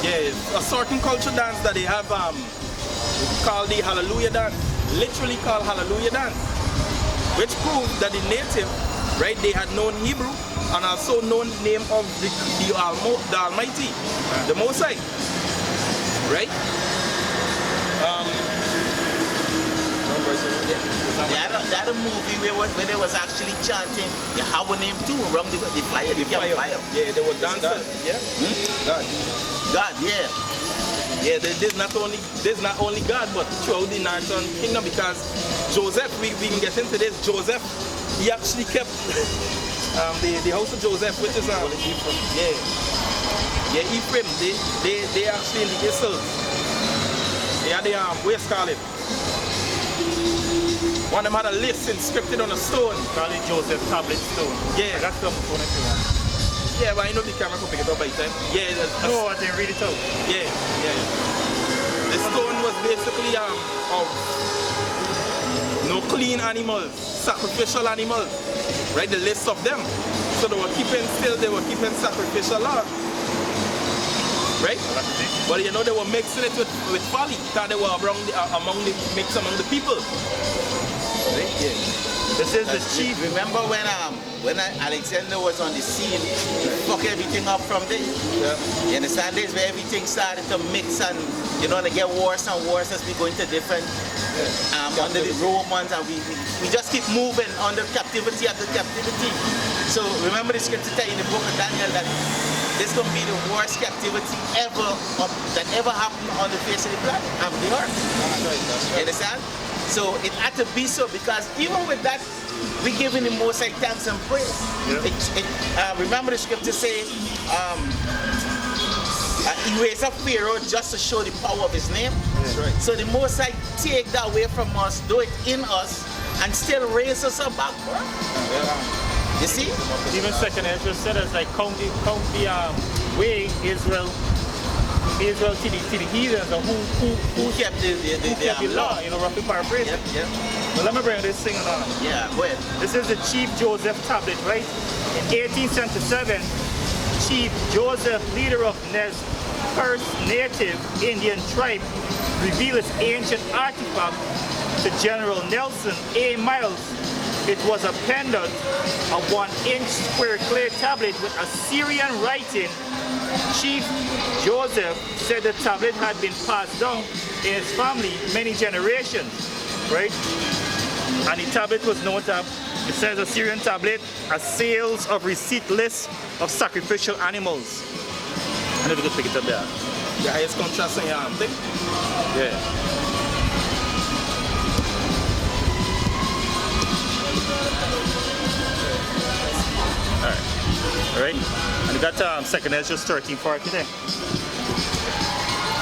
Yeah, it's a certain culture dance that they have called the Hallelujah dance, literally called Hallelujah dance, which proves that the native, right, they had known Hebrew and also known the name of the Almighty, the Most High, right? That a movie where they was actually chanting Yahweh name too around the fire. Yeah, they were dancing. Yeah. God, yeah. Yeah, there's not only God, but throughout the Northern Kingdom, because Joseph, we can get into this. Joseph, he actually kept the house of Joseph, which is Ephraim. Yeah, Ephraim. They actually in the Israel. They had the what's call it? One of them had a list inscripted on a stone. Call it Joseph tablet stone. Yeah. I got some phone if you want. Yeah, but I know the camera can pick it up by time. Yeah. No, I didn't read it out. Yeah. The stone was basically of no clean animals, sacrificial animals, right? The list of them. So they were keeping sacrificial law, right? But you know they were mixing it with folly, because they were among the people. Right? Yeah. This is the chief. Remember when Alexander was on the scene, he fucked everything up from there. Yeah. You understand? This where everything started to mix, and you know, they get worse and worse as we go into different under the Romans, and we just keep moving under captivity after captivity. So remember the scripture in the book of Daniel that this gonna be the worst captivity ever that ever happened on the face of the planet, the earth. That's right. You understand? So it had to be so, because even with that, we giving the Most High thanks and praise. Yeah. Remember the scripture saying, he raised up Pharaoh just to show the power of his name. That's right. So the Most High take that away from us, do it in us, and still raise us up back. You see? Even second Ezra said as like count the way Israel to the heathens, and who kept the law, you know, roughly paraphrasing. Yep. But let me bring this thing on. Yeah, go ahead. This is the Chief Joseph tablet, right? In 1877, Chief Joseph, leader of Nez Perce native Indian tribe, revealed his ancient artifact to General Nelson A. Miles. It was a pendant, a 1-inch square clay tablet with Assyrian writing. Chief Joseph said the tablet had been passed down in his family many generations, right? And the tablet was known to have, it says Assyrian tablet, a sales of receipt list of sacrificial animals. I know if you could pick it up there. The highest contrast in your thing? Yeah. Alright, and we got second Ezra 13:40 there.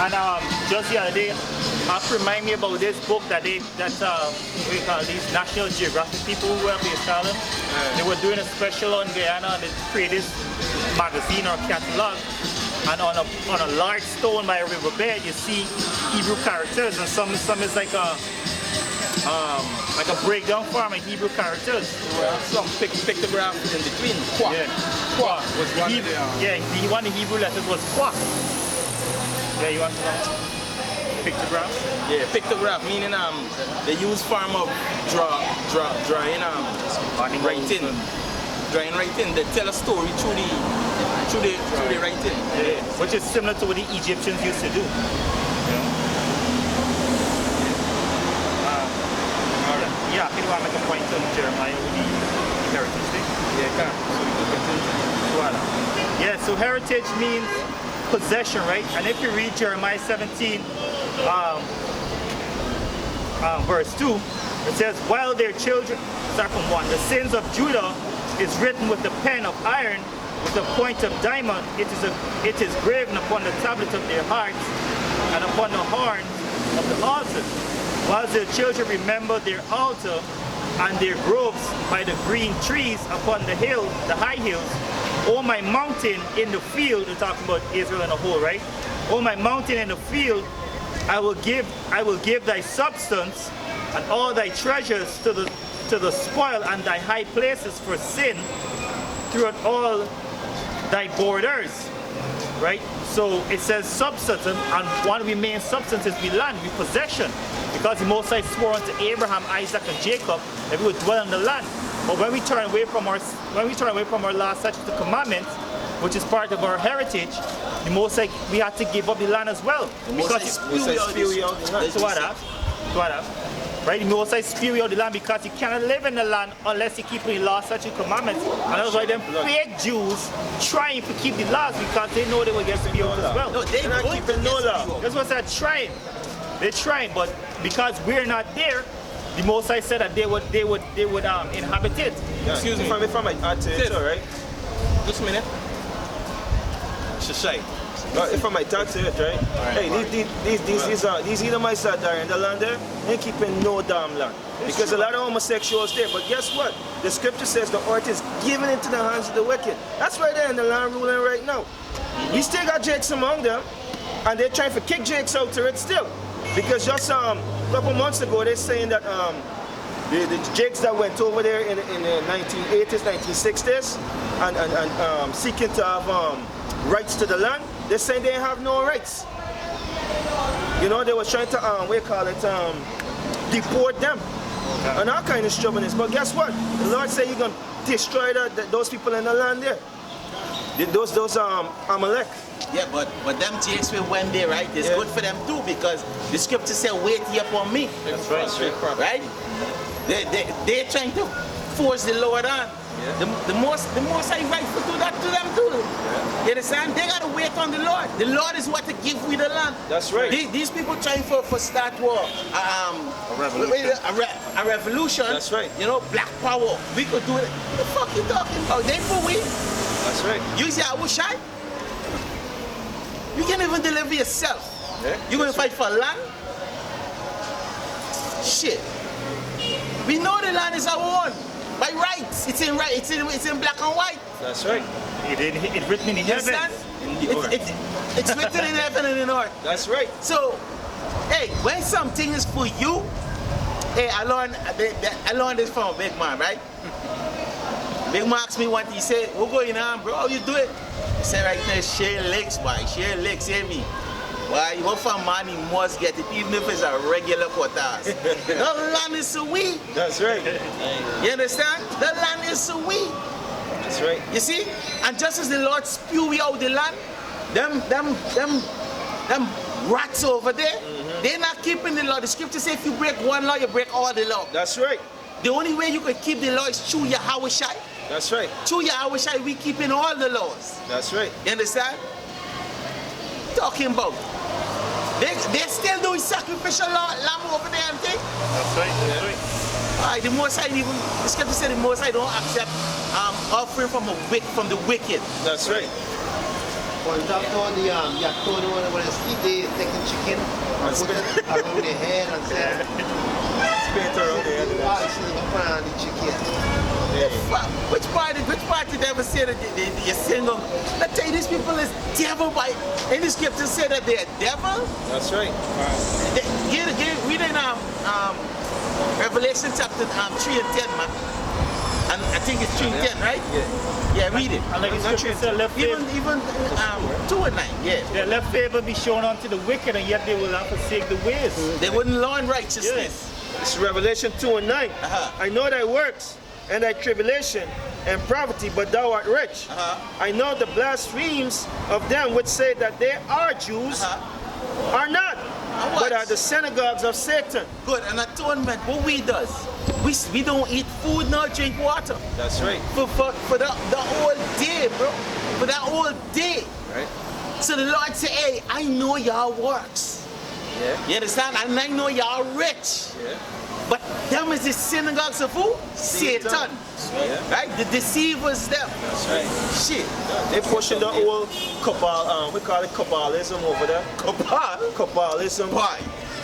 And just the other day, remind me about this book that we call these National Geographic people who are based on them. They were doing a special on Guyana, and they created this magazine or catalog. And on a large stone by a riverbed, you see Hebrew characters, and some is like a breakdown form of Hebrew characters. Some pictograph in between. Kwa. Yeah. Kwa was one of the... the one of the Hebrew letters was Kwa. Yeah, you want to know? Pictograph? Yeah, pictograph, meaning they use form of drawing writing. Drawing writing, they tell a story through the writing. Yeah. Which is similar to what the Egyptians used to do. Yeah, I think I want to make a point on Jeremiah with the heritage thing. Yeah, can. Yeah, so heritage means possession, right? And if you read Jeremiah 17, verse 2, it says, while their children, start from 1, the sins of Judah is written with the pen of iron, with the point of diamond, it is graven upon the tablet of their hearts, and upon the horns of the altar. While their children remember their altar and their groves by the green trees upon the hill, the high hills, O my mountain in the field, we're talking about Israel in a whole, right? O my mountain in the field, I will give thy substance and all thy treasures to the spoil, and thy high places for sin throughout all thy borders. right? So it says substance, and one of the main substances be land, be possession. Because the Most High swore unto Abraham, Isaac, and Jacob that we would dwell in the land. But when we turn away from our law, statutes, and commandments, which is part of our heritage, the Most High, we have to give up the land as well. Because right? The Most High spew you out the land because you cannot live in the land unless you keep the law, statutes, and commandments. And that's why them fake Jews trying to keep the laws because they know they will get spewed out as well. No, they're not keeping no law. That's what I said, trying. They're trying, but because we're not there, the Most High said that they would inhabit it. Yeah. Excuse me. If I might add to it, all right? Just a minute. Shashay. If I might add to it, right? Hey, these Edomites that are in the land there, they ain't keeping no damn land. Because a lot of homosexuals there. But guess what? The scripture says the earth is given into the hands of the wicked. That's why they're in the land ruling right now. We still got Jakes among them, and they're trying to kick Jakes out to it still. Because just a couple months ago, they're saying that the Jakes that went over there in the 1980s, 1960s, and seeking to have rights to the land, they're saying they have no rights. You know, they were trying to, deport them. And all kind of stubbornness. But guess what? The Lord said you're going to destroy those people in the land there. Those Amalek. Yeah, but them Jakes when they right, it's good for them too because the scripture said, wait ye upon me. That's right. Right? They're trying to force the Lord on. Yeah. The most I right to do that to them too. Yeah. You understand? They gotta wait on the Lord. The Lord is what to give we the land. That's right. These people trying for start war. A revolution. That's right. You know, black power. We could do it. What the fuck you talking about? They for we. That's right. You say I was shy? You can't even deliver yourself. Yeah, you gonna fight for land? Shit. We know the land is our own. By rights. It's in black and white. That's right. It's written in the heavens. It's written in heaven and in the earth. That's right. So, hey, when something is for you, hey, I learned this from a big man, right? Big man asked me one thing, he said, what going on, bro? How you do it? He said right now, share licks, boy. Share licks, hear me. Why? You want for money, you must get it, even if it's a regular quarters. The land is so we. That's right. You understand? The land is so we. That's right. You see? And just as the Lord spew out the land, them rats over there, they're not keeping the law. The scripture says if you break one law, you break all the law. That's right. The only way you can keep the law is through Yahweh Shai. That's right. Through Yahweh Shai, we keeping all the laws. That's right. You understand? Talking about. They're still doing sacrificial lamb over there and thing. That's right. That's right. Alright, the Most High even, the scripture said the Most High don't accept offering from the wicked. That's right. For example, the Yakto, when they sleep, they taking chicken and put it around their head and say, Spin it around there. the chicken. Which part did they ever say that you're single? Let's tell you, these people is devil by any scripture say that they're devil. That's right. Read in Revelation chapter 3 and 10, man. And I think it's 3 and 10, right? Yeah, read it. And like the scripture said, Even 2 and 9, yeah. Their left favor be shown unto the wicked, and yet they will not forsake the ways. They wouldn't learn righteousness. Yes. It's Revelation 2 and 9. I know thy works and thy tribulation and poverty, but thou art rich. I know the blasphemies of them which say that they are Jews, are not, but are the synagogues of Satan. Good, and atonement, what we does? We don't eat food nor drink water. That's right. For the whole day, bro. For that whole day. Right. So the Lord say, hey, I know y'all works. Yeah. You understand? And I know y'all rich. Yeah. But them is the synagogues of who? Satan. Yeah. Right? The deceivers them. That's right. Shit. They pushing the whole Kabbalah, we call it Kabbalism over there. Kabbalism. Why?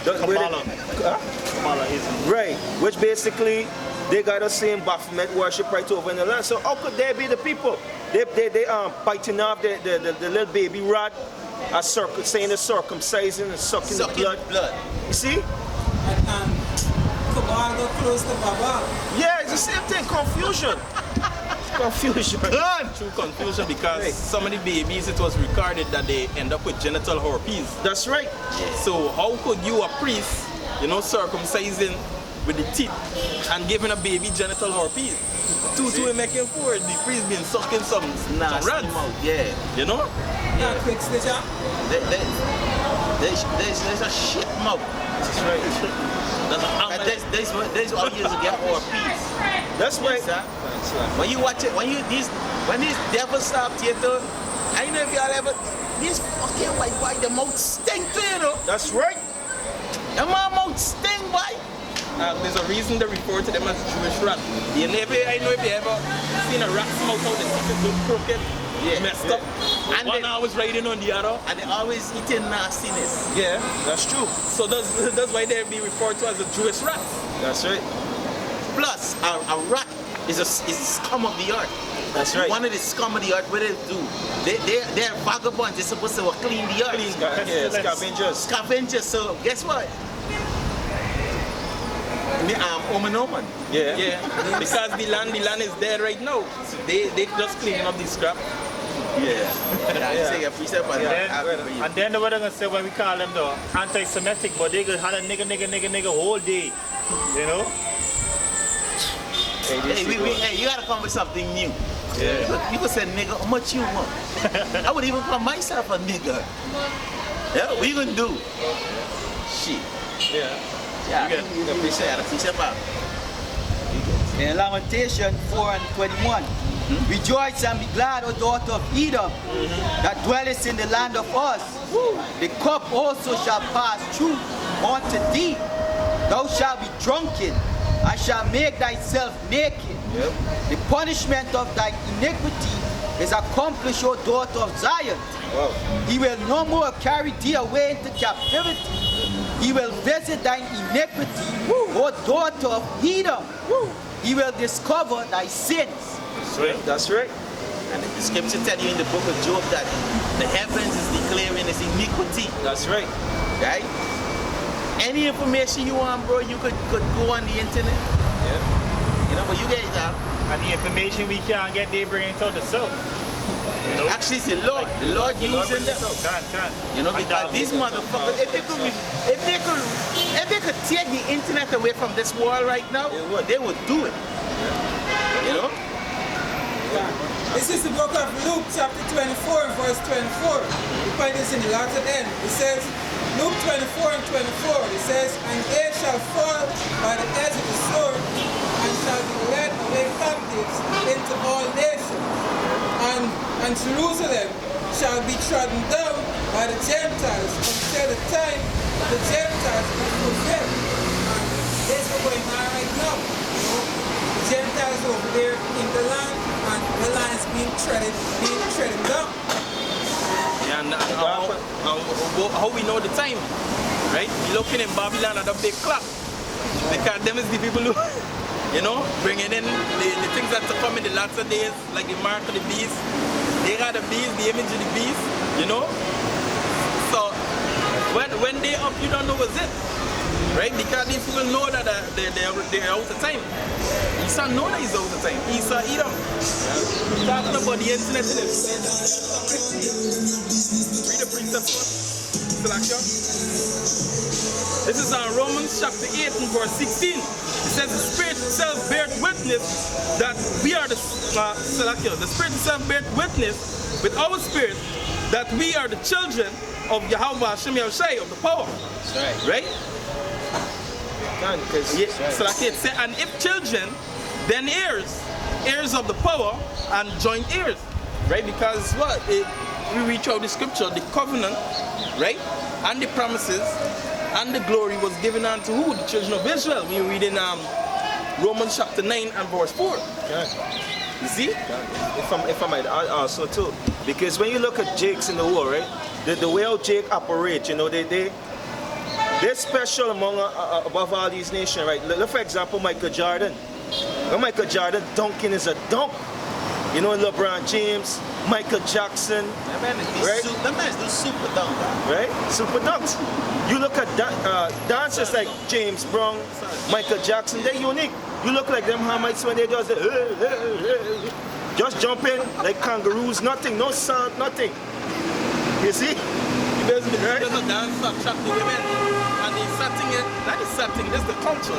Kabbalahism. Right. Which basically, they got the same Baphomet worship right over in the land. So how could they be the people? They biting off the little baby rat, saying the circumcising and sucking the blood. You see? Cabal go close to Baba. Yeah, it's the same thing, confusion. Confusion. True confusion because some of the babies, it was recorded that they end up with genital herpes. That's right. So how could you, a priest, you know, circumcising with the teeth and giving a baby genital herpes? To make him forward, the priest been sucking some rats. Yeah. You know? Yeah. There's a shit mouth. That's right. There's all you to get more peace. That's right. When you watch it, when these devils start theater, I know if y'all ever these fucking white boy, the mouth stink to you know. That's right. The mouth stink, boy. There's a reason they refer to them as Jewish rat. I know if you ever seen a rat's mouth out, the teeth is crooked, messed up. And one I was riding on the other. And they always eating nastiness. Yeah, That's true. so that's why they be referred to as a Jewish rat. That's right. Plus, a rat is a scum of the earth. That's right. One of the scum of the earth, what they do? They're vagabonds. They're supposed to clean the earth. Yeah, scavengers. Scavengers. So guess what? Oman. Yeah, because the land is there right now. So they just cleaning up the scrap. Say a precept and And then what I'm gonna say when we call them though anti-Semitic, but they could have a nigga whole day, you know? Hey, you gotta come with something new. You could say nigga, how much you want? I would even call myself a nigga. Yeah, what you gonna do? Shit. Yeah, you appreciate it. In Lamentation 4:21, rejoice and be glad, O daughter of Edom, that dwellest in the land of Uz. The cup also shall pass through unto thee. Thou shalt be drunken, and shalt make thyself naked. The punishment of thy iniquity is accomplished, O daughter of Zion. He will no more carry thee away into captivity. He will visit thine iniquity, O daughter of Edom. He will discover thy sins. That's right. And the scripture tell you in the book of Job that the heavens is declaring his iniquity. That's right. Right? Any information you want, bro, you could go on the internet. You know, but you guys have. And the information we can't get, they bring it out the south. You know? Actually, it's the Lord using them. You know, because these motherfuckers, if they could take the internet away from this world right now, they would do it. You know? This is the book of Luke chapter 24 and verse 24. We find this in the latter end. It says, Luke 24 and 24, it says, and they shall fall by the edge of the sword, and shall be led away captives into all nations. And Jerusalem shall be trodden down by the Gentiles until the time of the Gentiles is fulfilled. And this is what's going on right now. You know, the Gentiles over there in the land, and the land is being treaded down. And how we know the time, right? You're looking in Babylon at a big clock. Because them is the people who, you know, bringing in the things that to come in the latter days, like the mark of the beast. They got the beast, the image of the beast, you know? So, when they up, you don't know what's it, right? Because these people know that they're out of time. Esau know that he's out of time. Esau eat them. Talking about the internet and everything. Read the precepts. Selection. This is on Romans chapter 8 and verse 16. It says the Spirit itself bears witness that we are the Spirit itself bears witness with our spirit that we are the children of Yahweh Hashem Yahushai, of the power. That's right. Right? So like it said, and if children, then heirs of the power and joint heirs. Right? Because what? We read throughout the scripture, the covenant, right? And the promises and the glory was given unto who? The children of Israel. We read in Romans chapter 9 and verse 4. You see? If I might add also too, because when you look at Jakes in the war, right? The way how Jake operates, you know, they're special among above all these nations, right? Look for example, Michael Jordan. When Michael Jordan dunking is a dunk. You know, LeBron James, Michael Jackson, right? That man's do super dunk, right? Super dunks. You look at dancers like James Brown, Michael Jackson, they're unique. You look like them Hamites when they just Just jumping like kangaroos, nothing, no sound, nothing. You see? There's a dance of chat to women, and the setting it, that is setting, this is the culture.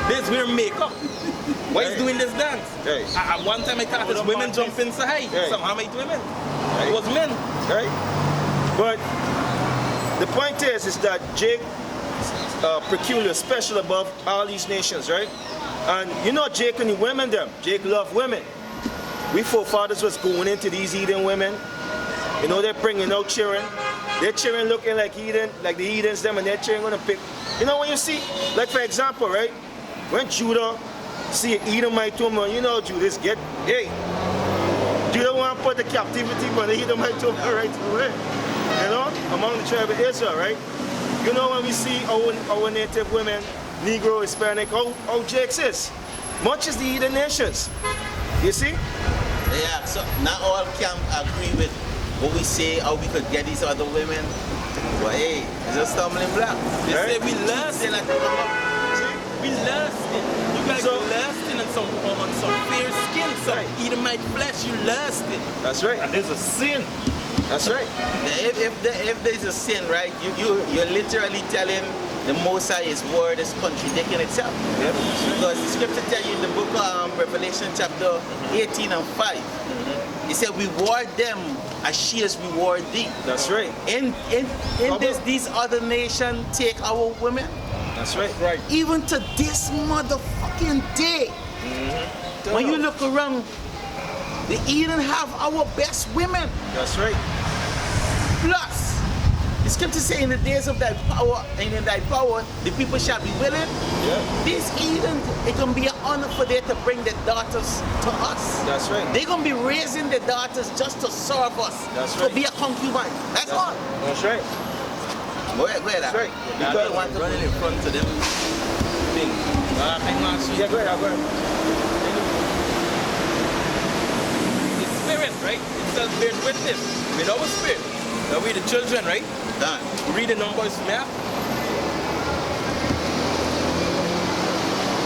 This wear makeup. Why is doing this dance? Right. At one time I thought it was women jumping so high. Right. Somehow made women. Right. It was men. Right? But the point is that Jake peculiar, special above all these nations, right? And you know Jake and the women them. Jake loved women. We forefathers was going into these heathen women. You know, they're bringing out children. Their children looking like heathen, like the heathens them, and their children gonna pick. You know when you see, like for example, right? When Judah see an Edomite woman, you know Judas get, hey, Judah want to put the captivity on the Edomite woman right away. You know, among the tribe of Israel, right? You know when we see our native women, Negro, Hispanic, how Jake says, much as the heathen nations. You see? Yeah, so not all can agree with what we say, how we could get these other women. But hey, it's a stumbling block. They Right? say we lusting. Like they come up. We lusting. You guys So- lusting on some fair skin, some Right. Edomite flesh, you lusting. That's right. And there's a sin. That's right. If there's a sin, right, you're literally telling the Most High His word is contradicting itself. Yep. Because the scripture tell you in the book of Revelation chapter 18 and 5, it said, reward them as she has rewarded thee. That's right. In these other nations take our women. That's right. Right. Even to this motherfucking day, when you look around, the Eden have our best women. That's right. Plus, the scripture say in the days of thy power and in thy power, the people shall be willing. Yeah. This Eden, it can be an honor for them to bring their daughters to us. That's right. They're gonna be raising their daughters just to serve us. That's To right. be a concubine. That's all. That's right. Where That's right. Because they want to running in front of them. Thing. Yeah, go ahead, go ahead. The spirit, right? It says bear witness with our spirit. Now we the children, right? done. We read the numbers from here.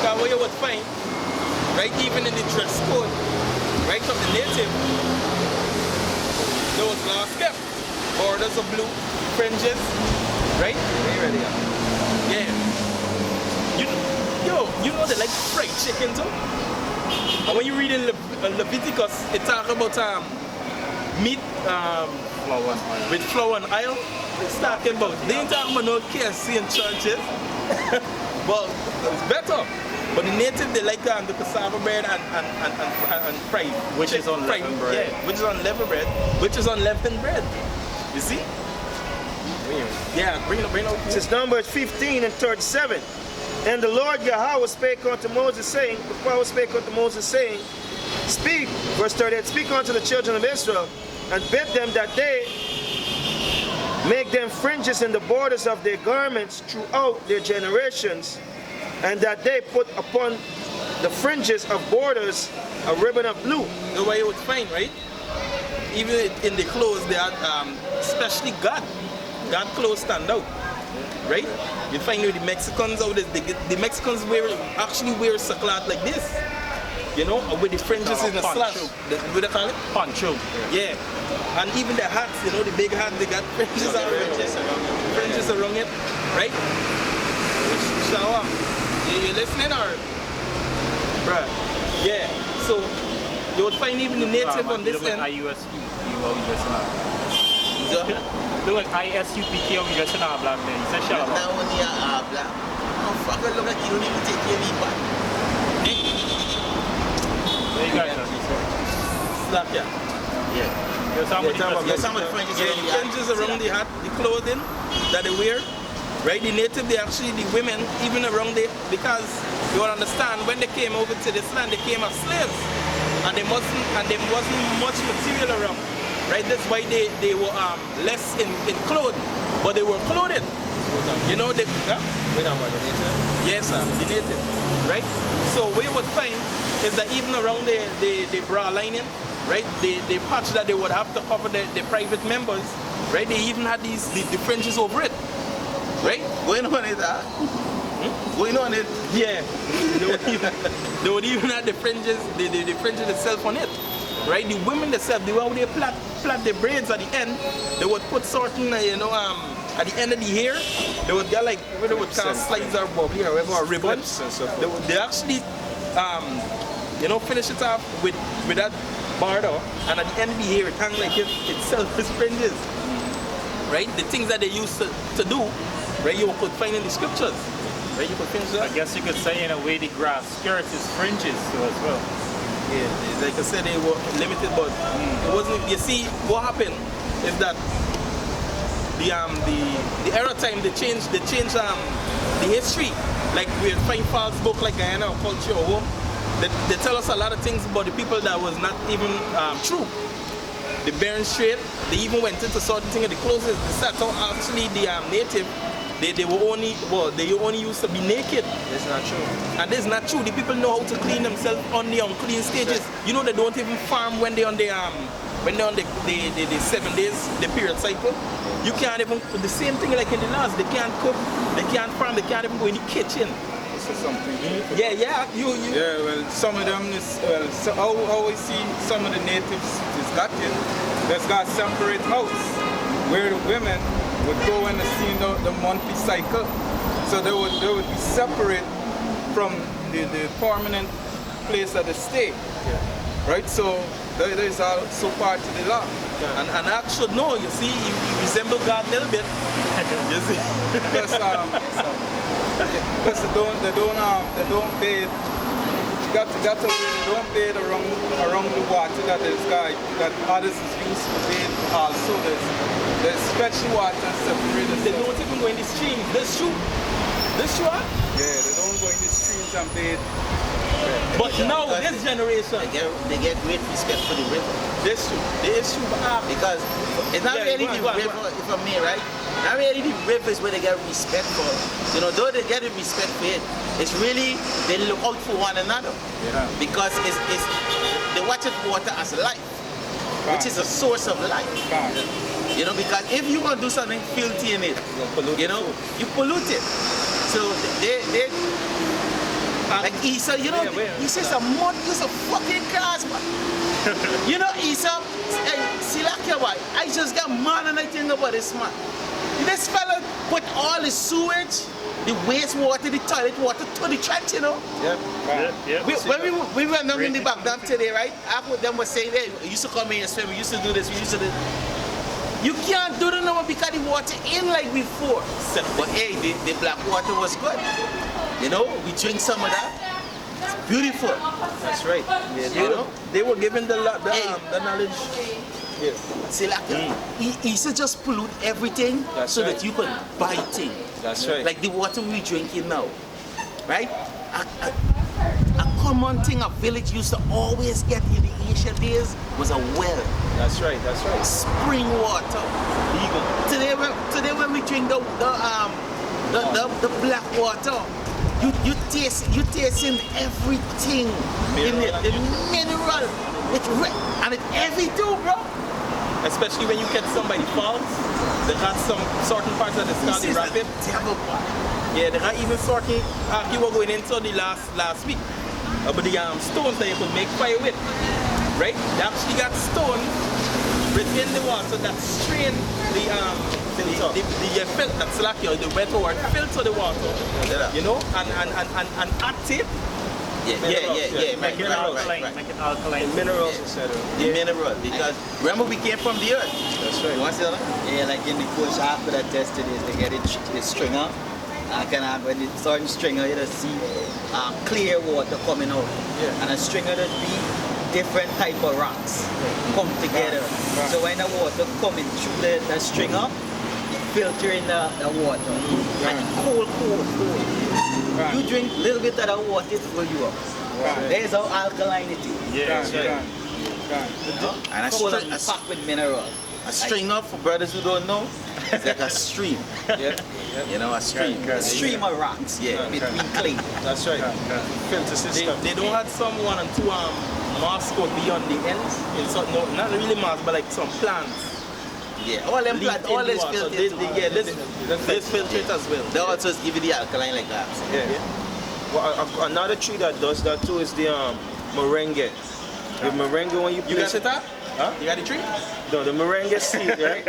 Because what you would find, right, even in the dress code, right, of the native, there was glass kept, borders of blue, fringes, right? Are you ready? Yeah. You know they like fried chicken too? And when you read in Leviticus, it talks about meat with flour and oil. It's talking about, they ain't talking about no KFC in churches. Well, it's better. But the native, they like the cassava bread and fried. Which is unleavened bread. Yeah, which is unleavened bread. Which is unleavened bread. You see? Yeah, bring it out. This is Numbers 15 and 37. And the Lord Yahweh spake unto Moses, saying, the power spake unto Moses, saying, speak, verse 38, speak unto the children of Israel, and bid them that they make them fringes in the borders of their garments throughout their generations, and that they put upon the fringes of borders a ribbon of blue. The way you would find, right? Even in the clothes, they are especially God clothes stand out, right? You find with the Mexicans out there, the Mexicans actually wear sackcloth like this, you know, with the fringes in the slash. What they call it? Poncho. Yeah. And even the hats, you know, the big hat, they got fringes around it, right? Shower. You listening or? Bruh. Yeah. So you would find even the native on this end. Look like ISUPK we just in our black man. He said shut up. Now when you are black, oh fucker, look like you don't even take your leave back. There you go. Slap ya. Yeah. You're Some of the fringes Yeah, the fringes around the hat, the clothing that they wear, right? The native, they actually, the women, even around it, because you want to understand, when they came over to this land, they came as slaves, and there wasn't much material around, right? That's why they were less in clothing, but they were clothed. You know, they. Huh? Yes, sir, the native, right? So what you would find is that even around the bra lining, right, the patch that they would have to cover the private members, right, they even had the fringes over it, right? Going on it, Going on it. Yeah, they would even have the fringes, the fringes itself on it, right? The women themselves, the way they plait their braids at the end, they would put certain, at the end of the hair, they would get like, what they would call slides or bubbly or whatever, or ribbons. They actually, finish it off with that border, and at the end of the hair, it hangs like itself with fringes, right? The things that they used to do, right? You could find in the scriptures, right? You could finish that. I guess you could say in a way the grass skirt is fringes too as well. Yeah, like I said, they were limited, but it wasn't. You see, what happened is that the era time they changed the history. Like we find false book like Guyana or Culture or Home. They tell us a lot of things about the people that was not even true. The Bering Strait, they even went into certain things in the clothes. They said how actually the native. They only used to be naked. That's not true. And that's not true. The people know how to clean themselves on the unclean stages. You know they don't even farm when they're on the 7 days, the period cycle. You can't even the same thing like in the laws. They can't cook, they can't farm, they can't even go in the kitchen. This is something. Yeah. Yeah, well, some of them is so how I see some of the natives is that there's got separate house where the women would go and see the monthly cycle. So they would be separate from the permanent place that they stay. Yeah. Right? So there is also part of the law. Yeah. And I should know, you see, you resemble God a little bit. You see? Because they don't bathe. You got to really don't bathe around the water that others is used to bathe also. There's special water separated. They don't even go in the stream. That's true. That's true. Yeah, they don't go in the streams and bathe. But now, this generation, they get great respect for the river. that's true. That's true. Because it's not really the river, if I may, right? Not really the rivers where they get respect for. Though they get respect for it, it's really they look out for one another. Yeah. Because they watch it water as life, which is a source of life. Because if you're gonna do something filthy in it, you pollute it. So they like Esau, Esau's a mud, he's a fucking cars, man. Esau, hey, see like your wife, I just got mad and I think about this man. This fella put all the sewage, the wastewater, the toilet water to the trench, When we went down in the back dam today, right? After them was saying, hey, we used to come here and swim, we used to do this, we used to do this. You can't do that now because the water in like before. But hey, the black water was good. We drink some of that. It's beautiful. That's right. They were given the knowledge. Yeah. See, like, he used to just pollute everything that you can buy things. That's right. Like the water we drinking now, right? A common thing a village used to always get in the ancient days was a well. That's right. Spring water. Today when we drink the black water, you tasting everything in it, the mineral, and it's heavy too, bro. Especially when you catch somebody false, they got some certain parts of the skull they wrap it. Yeah, they got even certain. You were going into the last week about the stones that you could make fire with, right? They actually got stones within the water that strain the filter, that's like the wet water filter the water, and active. Yeah. Make it alkaline. Minerals instead of the mineral, because remember we came from the earth. That's right. You want to see that? Yeah, like in the course after that tested is they get the stringer. When the certain stringer, you just see clear water coming out. Yeah. And a stringer that be different type of rocks come together. Right. So when the water coming through the stringer, it filtering the water. And cold. Right. You drink a little bit of the water, it fill you up. Right. There's our alkalinity. And Packed with mineral. a stringer, for brothers who don't know, it's like a stream. A stream. A stream of rocks between clay. That's right. Filter system. They don't have some 1 and 2 moss coat beyond the ends. Not really moss, but like some plants. Yeah, all them plants, all this filter. This filter it as well. They also give you the alkaline like that. Yeah. Well, another tree that does that too is the merengue. The merengue when you You got place it up? Huh? You got the tree? No, the merengue seed, right?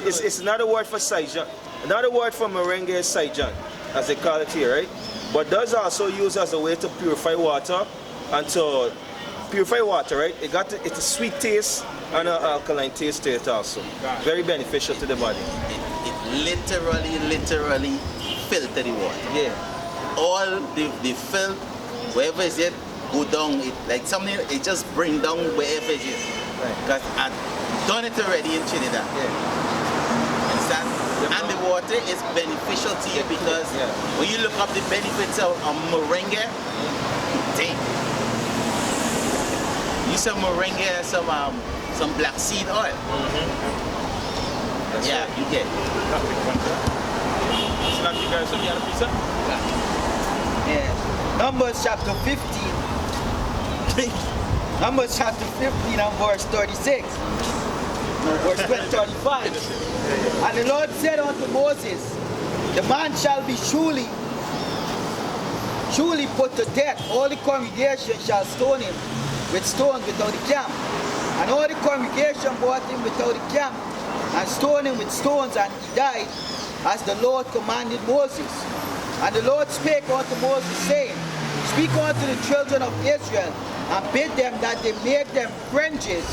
It's another word for Saijan. Another word for merengue is Saijan, as they call it here, right? But does also use as a way to purify water and to purify water, right? It's a sweet taste and an alkaline taste to it also. Very beneficial to the body. It literally filter the water. Yeah. All the filth, wherever it's it, go down. It like something. It just bring down wherever it is. Because I've done it already in Trinidad. Yeah. Understand? And the water is beneficial to you because when you look up the benefits of merengue, take use some merengue and some black seed oil. Yeah, you get it. Slap you guys on the other precept? Yeah. Numbers chapter 15. Numbers chapter 15 and verse 36. No, verse 35. And the Lord said unto Moses, the man shall be surely put to death. All the congregation shall stone him with stones without the camp. And all the congregation brought him without the camp and stoned him with stones, and he died as the Lord commanded Moses. And the Lord spake unto Moses, saying, speak unto the children of Israel, and bid them that they make them fringes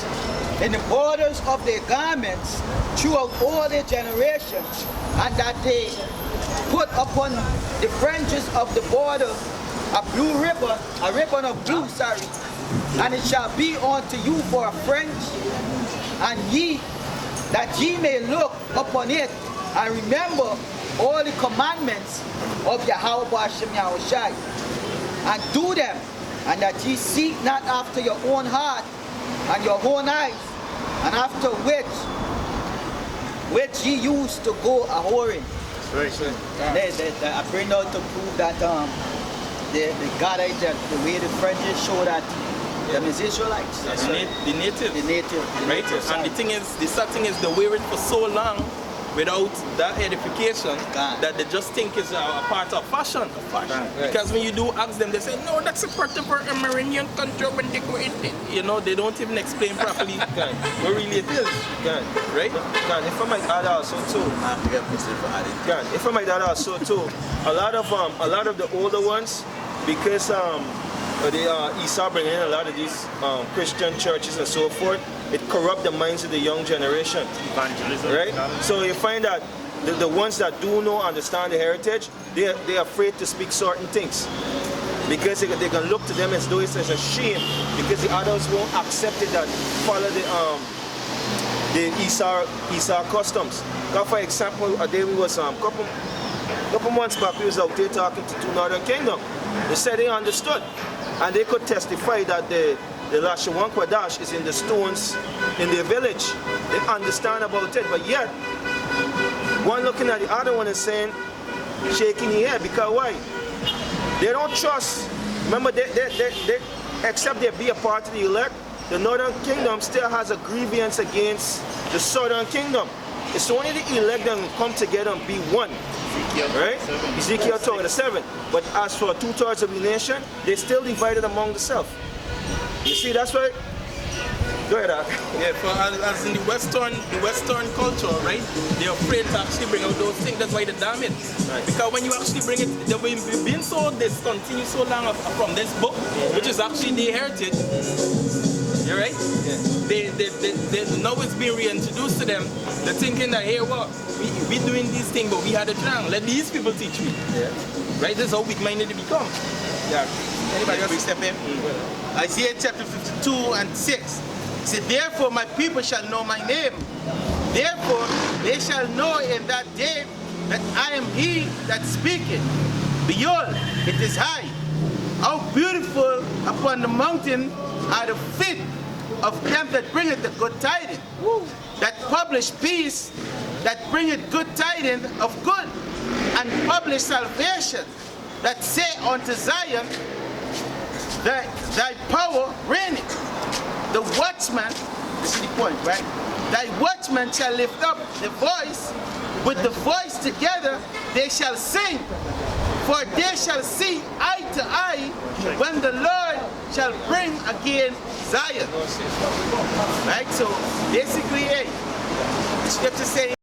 in the borders of their garments throughout all their generations, and that they put upon the fringes of the border a ribbon of blue, and it shall be unto you for a fringe, and that ye may look upon it, and remember all the commandments of Yahweh Hashem Yahushai, and do them, and that ye seek not after your own heart and your own eyes, and after which ye used to go a whoring. I bring out to prove that the Gadites, that the way the fringes show that them is Israelites. The native. The native. Right? And the thing is, the sad thing is they wear it for so long without that edification that they just think it's a part of fashion. Because when you do ask them, they say, no, that's a part of our Amerindian country when they go in. You know, they don't even explain properly what really it is. Right? If I might add also too, if I might add also too, a lot of the older ones, because Esau bringing in a lot of these Christian churches and so forth, it corrupt the minds of the young generation. Evangelism. Right? So you find that the ones that do know, understand the heritage, they're afraid to speak certain things. Because they can look to them as though it's a shame, because the others won't accept it that follow the Esau customs. Because for example, a day we was couple months back, we was out there talking to two Northern Kingdom. They said they understood, and they could testify that the Lashawan Kwadash is in the stones in their village. They understand about it, but yet one looking at the other one is saying, shaking their head, because why? They don't trust. Remember, they except they be a part of the elect, the Northern Kingdom still has a grievance against the Southern Kingdom. It's only the elect that can come together and be one. Right? Ezekiel 7. But as for 2/3 of the nation, they still divided among themselves. You see, that's why. Go ahead, Yeah, for as in the Western culture, right? They're afraid to actually bring out those things. That's why they damn it. Right. Because when you actually bring it, they've been so discontinued so long from this book, which is actually their heritage. You're right? Yeah. They now it's being reintroduced to them. They're thinking that, hey, what? We doing these things, but we had it wrong. Let these people teach me. Yeah. Right? This is how weak-minded they become. Yeah. Anybody else step in? Isaiah chapter 52 and 6. It said, therefore my people shall know my name. Therefore they shall know in that day that I am he that speaketh. Behold, it is I. How beautiful upon the mountain are the feet of them that bringeth the good tidings, that publish peace, that bringeth good tidings of good, and publish salvation, that say unto Zion, thy power reigneth. The watchman, this is the point, right? Thy watchman shall lift up the voice, with the voice together they shall sing, for they shall see eye to eye when the Lord shall bring again Zion. Right? So basically, hey, the scripture saying